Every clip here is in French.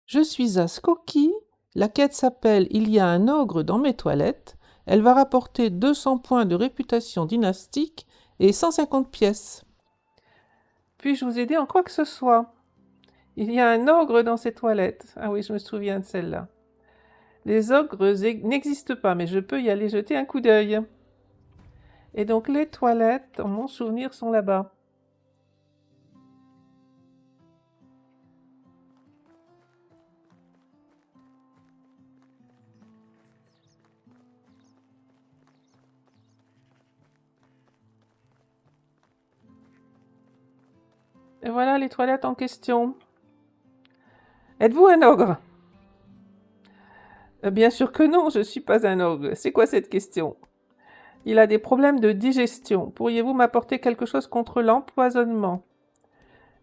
Je suis à Skokie. La quête s'appelle Il y a un ogre dans mes toilettes. Elle va rapporter 200 points de réputation dynastique et 150 pièces. Puis-je vous aider en quoi que ce soit? Il y a un ogre dans ces toilettes. Ah oui, je me souviens de celle-là. Les ogres n'existent pas, mais je peux y aller jeter un coup d'œil. Et donc les toilettes, dans mon souvenir, sont là-bas. Et voilà les toilettes en question. Êtes-vous un ogre? Bien sûr que non, je ne suis pas un ogre. C'est quoi cette question? Il a des problèmes de digestion. Pourriez-vous m'apporter quelque chose contre l'empoisonnement?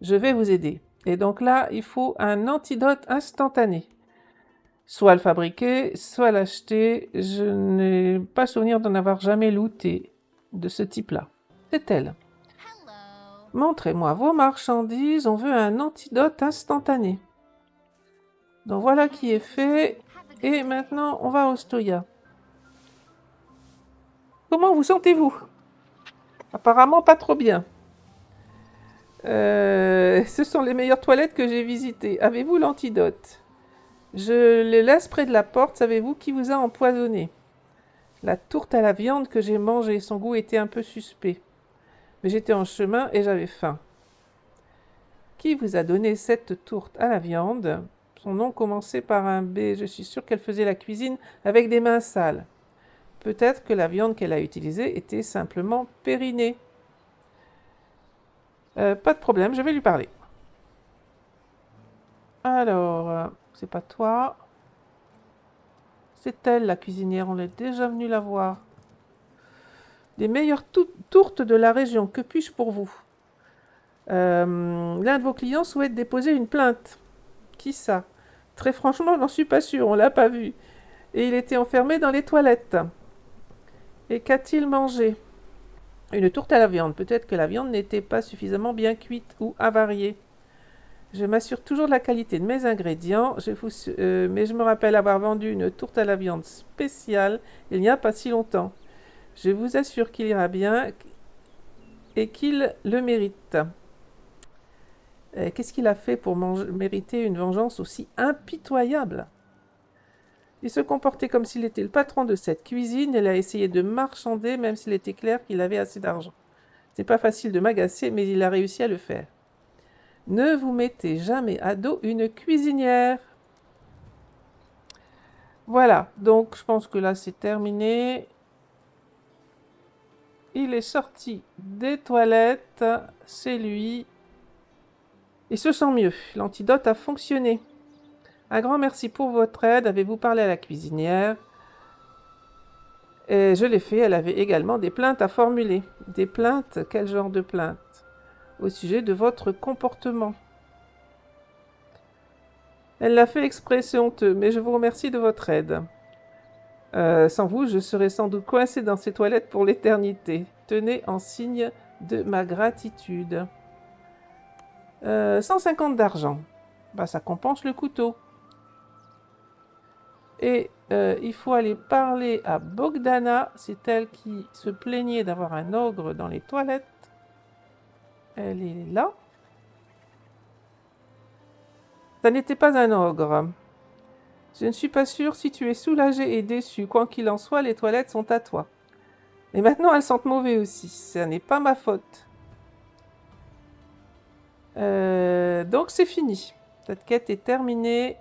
Je vais vous aider. Et donc là, il faut un antidote instantané. Soit le fabriquer, soit l'acheter. Je n'ai pas souvenir d'en avoir jamais looté de ce type-là. C'est elle. Montrez-moi vos marchandises. On veut un antidote instantané. Donc voilà qui est fait. Et maintenant, on va au Stoya. Comment vous sentez-vous? Apparemment pas trop bien. Ce sont les meilleures toilettes que j'ai visitées. Avez-vous l'antidote? Je les laisse près de la porte. Savez-vous qui vous a empoisonné? La tourte à la viande que j'ai mangée. Son goût était un peu suspect. Mais j'étais en chemin et j'avais faim. Qui vous a donné cette tourte à la viande? Son nom commençait par un B. Je suis sûre qu'elle faisait la cuisine avec des mains sales. Peut-être que la viande qu'elle a utilisée était simplement périnée. Pas de problème, je vais lui parler. Alors, c'est pas toi. C'est elle, la cuisinière, on est déjà venu la voir. Des meilleures tourtes de la région, que puis-je pour vous? L'un de vos clients souhaite déposer une plainte. Qui ça? Très franchement, je n'en suis pas sûre, on l'a pas vu. Et il était enfermé dans les toilettes. Et qu'a-t-il mangé? Une tourte à la viande. Peut-être que la viande n'était pas suffisamment bien cuite ou avariée. Je m'assure toujours de la qualité de mes ingrédients, mais je me rappelle avoir vendu une tourte à la viande spéciale il n'y a pas si longtemps. Je vous assure qu'il ira bien et qu'il le mérite. Qu'est-ce qu'il a fait pour mériter une vengeance aussi impitoyable? Il se comportait comme s'il était le patron de cette cuisine. Il a essayé de marchander, même s'il était clair qu'il avait assez d'argent. C'est pas facile de m'agacer, mais il a réussi à le faire. Ne vous mettez jamais à dos une cuisinière. Voilà, donc je pense que là c'est terminé. Il est sorti des toilettes, c'est lui. Il se sent mieux, l'antidote a fonctionné. Un grand merci pour votre aide. Avez-vous parlé à la cuisinière? Et je l'ai fait, elle avait également des plaintes à formuler. Des plaintes? Quel genre de plaintes? Au sujet de votre comportement. Elle l'a fait exprès, c'est honteux, mais je vous remercie de votre aide. Sans vous, je serais sans doute coincée dans ces toilettes pour l'éternité. Tenez en signe de ma gratitude. 150 d'argent. Bah, ça compense le couteau. Et il faut aller parler à Bogdana. C'est elle qui se plaignait d'avoir un ogre dans les toilettes. Elle est là. Ça n'était pas un ogre. Je ne suis pas sûre si tu es soulagée et déçue. Quoi qu'il en soit, les toilettes sont à toi. Et maintenant, elles sentent mauvais aussi. Ce n'est pas ma faute. Donc c'est fini. Cette quête est terminée.